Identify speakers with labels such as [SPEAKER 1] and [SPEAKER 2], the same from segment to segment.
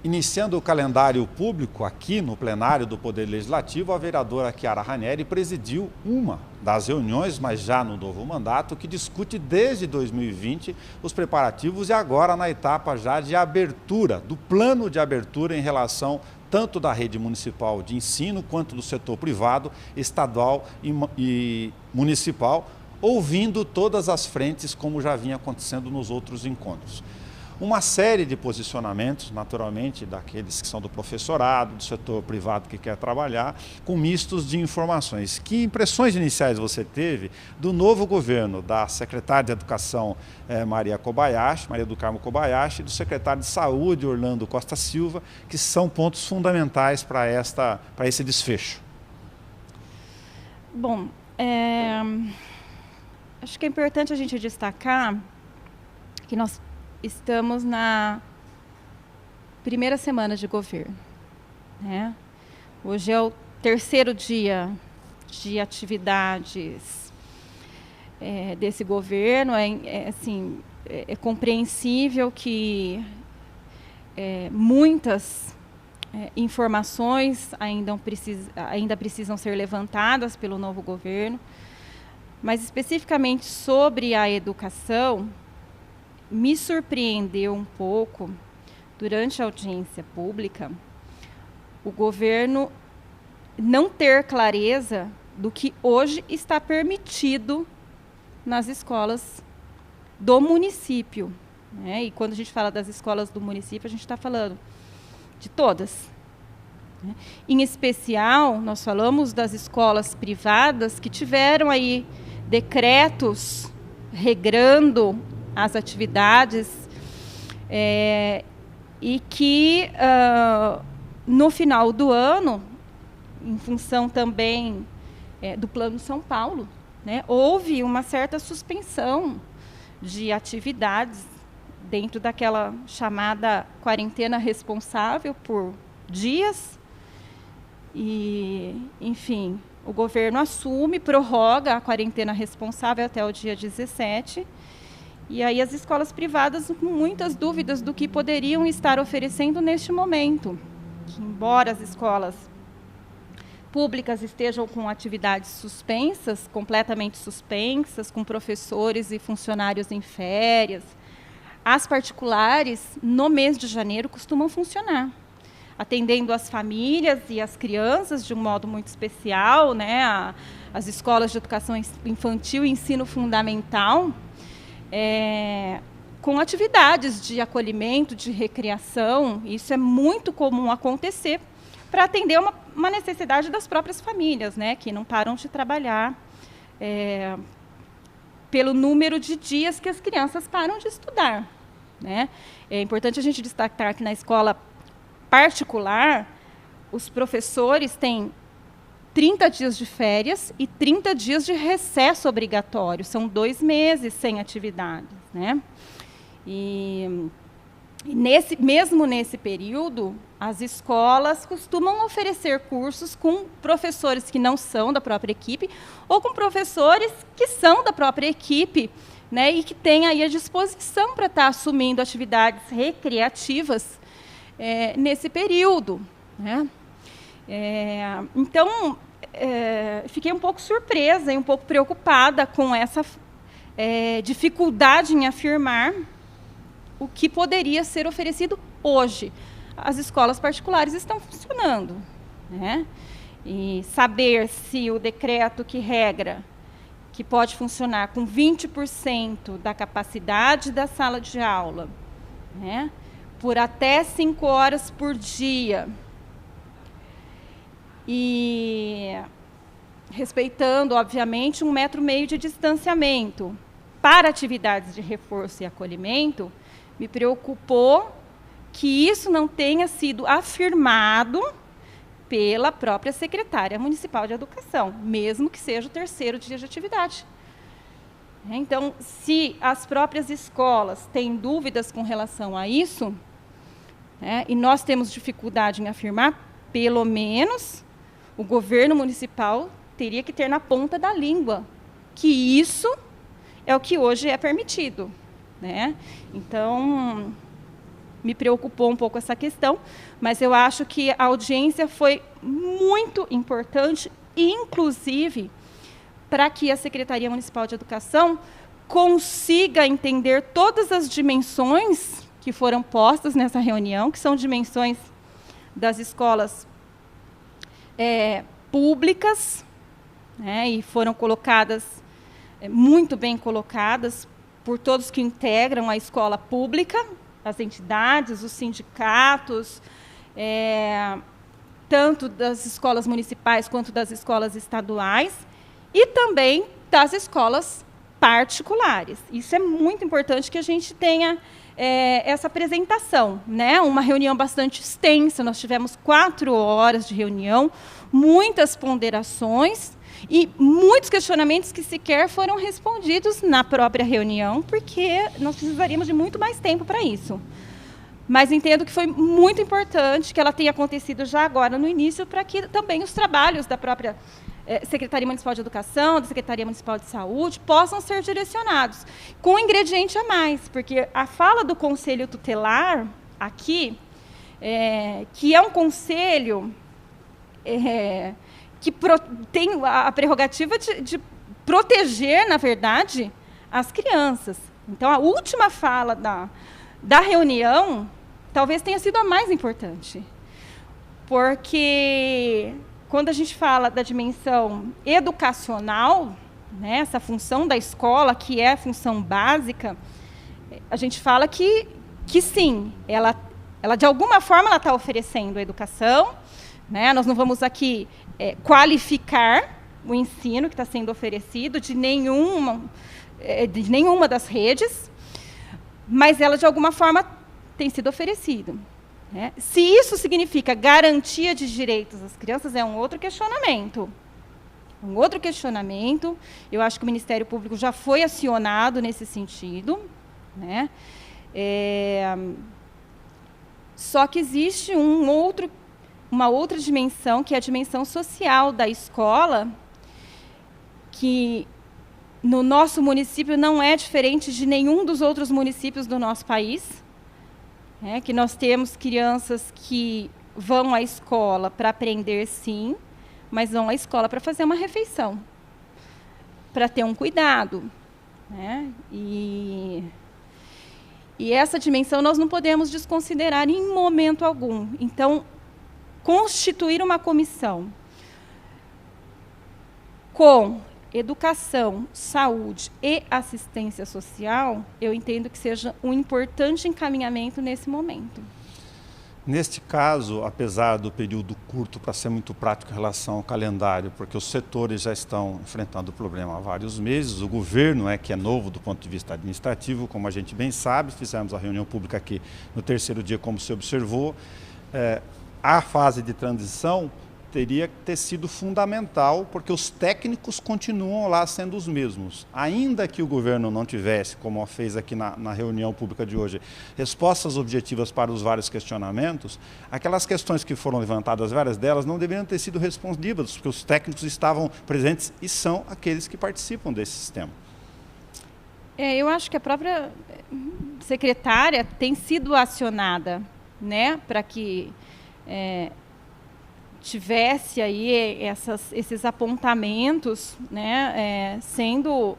[SPEAKER 1] Iniciando o calendário público aqui no plenário do Poder Legislativo, a vereadora Chiara Ranieri presidiu uma das reuniões, mas já no novo mandato, que discute desde 2020 os preparativos e agora na etapa já de abertura, do plano de abertura em relação tanto da rede municipal de ensino quanto do setor privado, estadual e municipal, ouvindo todas as frentes como já vinha acontecendo nos outros encontros. Uma série de posicionamentos, naturalmente, daqueles que são do professorado, do setor privado que quer trabalhar, com mistos de informações. Que impressões iniciais você teve do novo governo, da secretária de Educação Maria do Carmo Kobayashi, e do secretário de Saúde, Orlando Costa Silva, que são pontos fundamentais para esse desfecho?
[SPEAKER 2] Bom, acho que é importante a gente destacar que nós estamos na primeira semana de governo, né? Hoje é o terceiro dia de atividades desse governo. É compreensível que muitas informações ainda precisam ser levantadas pelo novo governo, mas especificamente sobre a educação, me surpreendeu um pouco, durante a audiência pública, o governo não ter clareza do que hoje está permitido nas escolas do município, né? E quando a gente fala das escolas do município, a gente está falando de todas, né? Em especial, nós falamos das escolas privadas que tiveram aí decretos regrando as atividades e que no final do ano, em função também do Plano São Paulo, né, houve uma certa suspensão de atividades dentro daquela chamada quarentena responsável por dias. E, enfim, o governo assume, prorroga a quarentena responsável até o dia 17. E aí as escolas privadas com muitas dúvidas do que poderiam estar oferecendo neste momento. Que, embora as escolas públicas estejam com atividades suspensas, completamente suspensas, com professores e funcionários em férias, as particulares, no mês de janeiro, costumam funcionar, atendendo as famílias e as crianças de um modo muito especial, né? As escolas de educação infantil e ensino fundamental, com atividades de acolhimento, de recreação. Isso é muito comum acontecer para atender uma necessidade das próprias famílias, né, que não param de trabalhar pelo número de dias que as crianças param de estudar, né? É importante a gente destacar que na escola particular, os professores têm 30 dias de férias e 30 dias de recesso obrigatório. São 2 meses sem atividades, né? E mesmo nesse período, as escolas costumam oferecer cursos com professores que não são da própria equipe ou com professores que são da própria equipe, né, e que têm aí a disposição para estar assumindo atividades recreativas nesse período, né? Então, fiquei um pouco surpresa e um pouco preocupada com essa dificuldade em afirmar o que poderia ser oferecido hoje. As escolas particulares estão funcionando, né? E saber se o decreto que regra que pode funcionar com 20% da capacidade da sala de aula, né, por até 5 horas por dia, e respeitando, obviamente, 1,5 metro de distanciamento para atividades de reforço e acolhimento, me preocupou que isso não tenha sido afirmado pela própria secretária municipal de educação, mesmo que seja o 3º dia de atividade. Então, se as próprias escolas têm dúvidas com relação a isso, né, e nós temos dificuldade em afirmar, pelo menos o governo municipal teria que ter na ponta da língua que isso é o que hoje é permitido, né? Então, me preocupou um pouco essa questão, mas eu acho que a audiência foi muito importante, inclusive para que a Secretaria Municipal de Educação consiga entender todas as dimensões que foram postas nessa reunião, que são dimensões das escolas públicas, né, e foram colocadas, muito bem colocadas, por todos que integram a escola pública, as entidades, os sindicatos, tanto das escolas municipais quanto das escolas estaduais, e também das escolas particulares. Isso é muito importante que a gente tenha essa apresentação, né? Uma reunião bastante extensa, nós tivemos 4 horas de reunião, muitas ponderações e muitos questionamentos que sequer foram respondidos na própria reunião, porque nós precisaríamos de muito mais tempo para isso. Mas entendo que foi muito importante que ela tenha acontecido já agora no início, para que também os trabalhos da própria Secretaria Municipal de Educação, da Secretaria Municipal de Saúde, possam ser direcionados, com um ingrediente a mais, porque a fala do Conselho Tutelar, aqui, que é um conselho que tem a prerrogativa de proteger, na verdade, as crianças. Então, a última fala da reunião talvez tenha sido a mais importante, porque quando a gente fala da dimensão educacional, né, essa função da escola, que é a função básica, a gente fala que sim, ela de alguma forma ela está oferecendo a educação, né? Nós não vamos aqui qualificar o ensino que está sendo oferecido de nenhuma das redes, mas ela de alguma forma tem sido oferecido. Se isso significa garantia de direitos às crianças, é um outro questionamento. Eu acho que o Ministério Público já foi acionado nesse sentido, né? Só que existe uma outra dimensão, que é a dimensão social da escola, que no nosso município não é diferente de nenhum dos outros municípios do nosso país. Que nós temos crianças que vão à escola para aprender, sim, mas vão à escola para fazer uma refeição, para ter um cuidado, né? E essa dimensão nós não podemos desconsiderar em momento algum. Então, constituir uma comissão com educação, saúde e assistência social, eu entendo que seja um importante encaminhamento nesse momento.
[SPEAKER 1] Neste caso, apesar do período curto, para ser muito prático em relação ao calendário, porque os setores já estão enfrentando o problema há vários meses, o governo que é novo do ponto de vista administrativo, como a gente bem sabe, fizemos a reunião pública aqui no 3º dia, como se observou, a fase de transição teria que ter sido fundamental, porque os técnicos continuam lá sendo os mesmos. Ainda que o governo não tivesse, como fez aqui na reunião pública de hoje, respostas objetivas para os vários questionamentos, aquelas questões que foram levantadas, várias delas, não deveriam ter sido respondidas, porque os técnicos estavam presentes e são aqueles que participam desse sistema.
[SPEAKER 2] Eu acho que a própria secretária tem sido acionada, né, para que tivesse aí esses apontamentos, né, sendo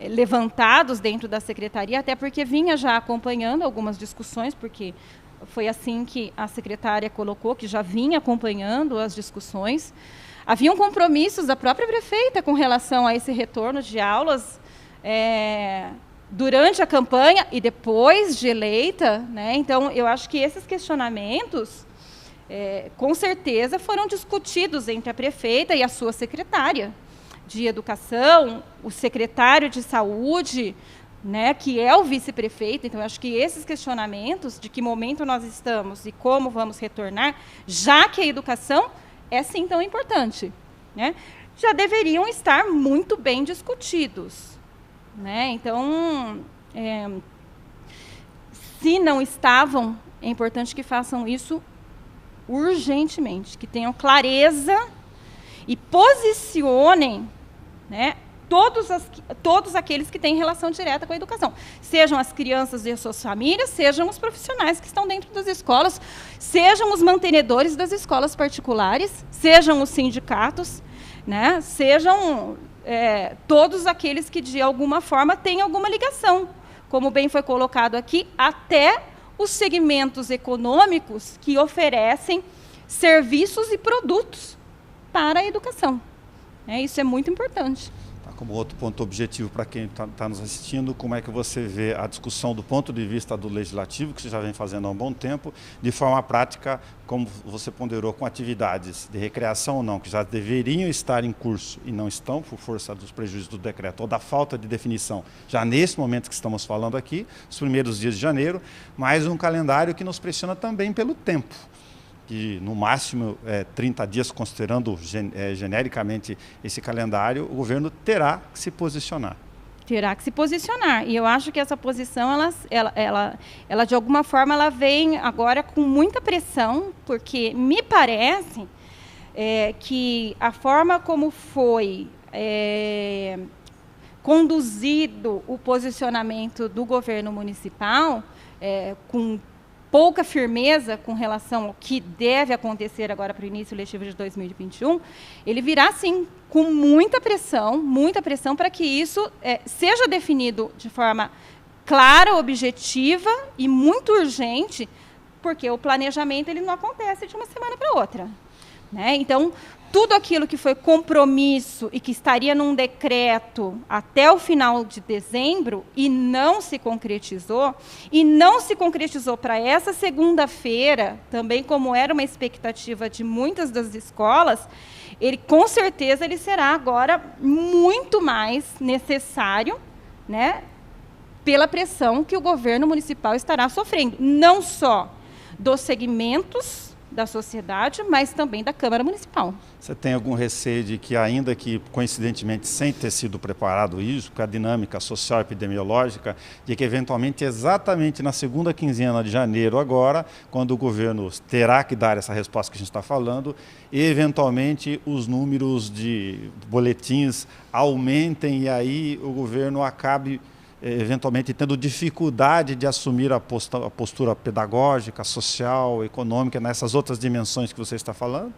[SPEAKER 2] levantados dentro da secretaria, até porque vinha já acompanhando algumas discussões, porque foi assim que a secretária colocou, que já vinha acompanhando as discussões. Haviam compromissos da própria prefeita com relação a esse retorno de aulas durante a campanha e depois de eleita, né? Então, eu acho que esses questionamentos com certeza foram discutidos entre a prefeita e a sua secretária de educação, o secretário de saúde, né, que é o vice-prefeito. Então, eu acho que esses questionamentos de que momento nós estamos e como vamos retornar, já que a educação é sim tão importante, né, já deveriam estar muito bem discutidos, né? Então, se não estavam, é importante que façam isso urgentemente, que tenham clareza e posicionem, né, todos aqueles que têm relação direta com a educação. Sejam as crianças e as suas famílias, sejam os profissionais que estão dentro das escolas, sejam os mantenedores das escolas particulares, sejam os sindicatos, né, sejam todos aqueles que, de alguma forma, têm alguma ligação. Como bem foi colocado aqui, até os segmentos econômicos que oferecem serviços e produtos para a educação. Isso é muito importante.
[SPEAKER 1] Como outro ponto objetivo para quem está nos assistindo, como é que você vê a discussão do ponto de vista do legislativo, que você já vem fazendo há um bom tempo, de forma prática, como você ponderou, com atividades de recreação ou não, que já deveriam estar em curso e não estão por força dos prejuízos do decreto ou da falta de definição, já nesse momento que estamos falando aqui, os primeiros dias de janeiro, mas um calendário que nos pressiona também pelo tempo. Que no máximo 30 dias, considerando genericamente esse calendário, o governo terá que se posicionar.
[SPEAKER 2] Terá que se posicionar. E eu acho que essa posição, ela de alguma forma, ela vem agora com muita pressão, porque me parece que a forma como foi conduzido o posicionamento do governo municipal, com pouca firmeza com relação ao que deve acontecer agora para o início letivo de 2021, ele virá, sim, com muita pressão para que isso seja definido de forma clara, objetiva e muito urgente, porque o planejamento ele não acontece de uma semana para outra, né? Então, tudo aquilo que foi compromisso e que estaria num decreto até o final de dezembro e não se concretizou para essa segunda-feira, também como era uma expectativa de muitas das escolas, com certeza ele será agora muito mais necessário, né, pela pressão que o governo municipal estará sofrendo, não só dos segmentos da sociedade, mas também da Câmara Municipal.
[SPEAKER 1] Você tem algum receio de que, ainda que coincidentemente sem ter sido preparado isso, com a dinâmica social epidemiológica, de que eventualmente exatamente na segunda quinzena de janeiro agora, quando o governo terá que dar essa resposta que a gente está falando, eventualmente os números de boletins aumentem e aí o governo acabe eventualmente tendo dificuldade de assumir a postura pedagógica, social, econômica, nessas outras dimensões que você está falando?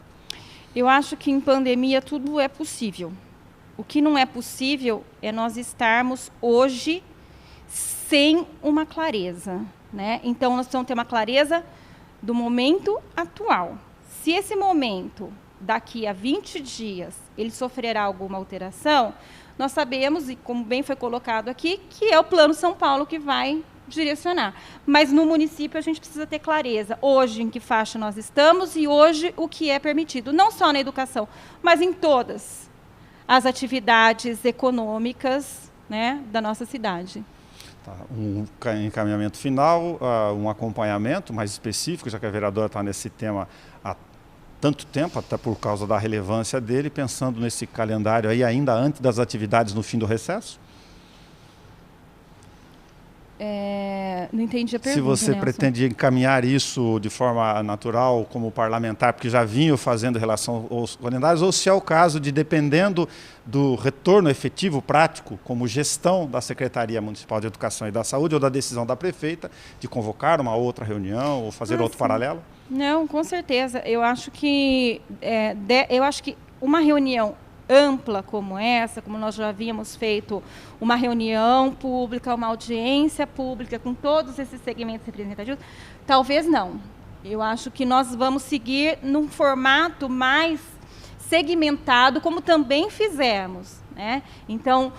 [SPEAKER 2] Eu acho que em pandemia tudo é possível. O que não é possível é nós estarmos hoje sem uma clareza, né? Então, nós precisamos ter uma clareza do momento atual. Se esse momento, daqui a 20 dias, ele sofrerá alguma alteração, nós sabemos, e como bem foi colocado aqui, que é o Plano São Paulo que vai direcionar. Mas no município a gente precisa ter clareza, hoje em que faixa nós estamos e hoje o que é permitido, não só na educação, mas em todas as atividades econômicas, né, da nossa cidade.
[SPEAKER 1] Tá, um encaminhamento final, um acompanhamento mais específico, já que a vereadora está nesse tema há tanto tempo, até por causa da relevância dele, pensando nesse calendário aí ainda antes das atividades no fim do recesso?
[SPEAKER 2] Não entendi a pergunta,
[SPEAKER 1] se você
[SPEAKER 2] Nelson.
[SPEAKER 1] pretende encaminhar isso de forma natural como parlamentar, porque já vinha fazendo em relação aos calendários, ou se é o caso de, dependendo do retorno efetivo, prático, como gestão da Secretaria Municipal de Educação e da Saúde, ou da decisão da prefeita, de convocar uma outra reunião ou fazer outro paralelo?
[SPEAKER 2] Não, com certeza. Eu acho que uma reunião ampla como essa, como nós já havíamos feito uma reunião pública, uma audiência pública com todos esses segmentos representativos, talvez não. Eu acho que nós vamos seguir num formato mais segmentado, como também fizemos, né? Então,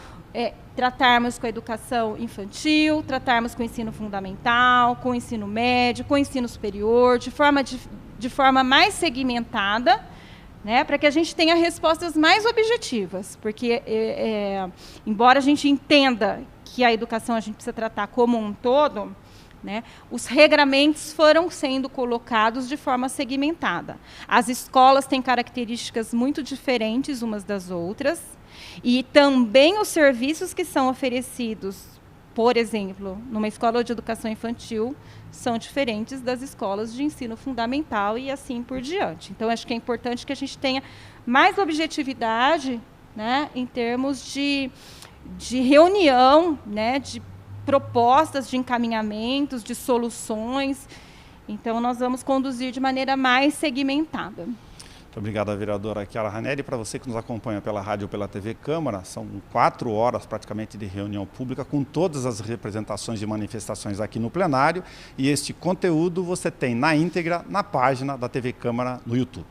[SPEAKER 2] tratarmos com a educação infantil, tratarmos com o ensino fundamental, com o ensino médio, com o ensino superior, de forma mais segmentada, né, para que a gente tenha respostas mais objetivas, porque, embora a gente entenda que a educação a gente precisa tratar como um todo, né, os regramentos foram sendo colocados de forma segmentada. As escolas têm características muito diferentes umas das outras, e também os serviços que são oferecidos, por exemplo, numa escola de educação infantil, são diferentes das escolas de ensino fundamental e assim por diante. Então, acho que é importante que a gente tenha mais objetividade né, em termos de reunião, né, de propostas de encaminhamentos, de soluções. Então, nós vamos conduzir de maneira mais segmentada.
[SPEAKER 1] Muito obrigado, vereadora Chiara Ranieri. Para você que nos acompanha pela rádio ou pela TV Câmara, são 4 horas praticamente de reunião pública com todas as representações e manifestações aqui no plenário. E este conteúdo você tem na íntegra na página da TV Câmara no YouTube.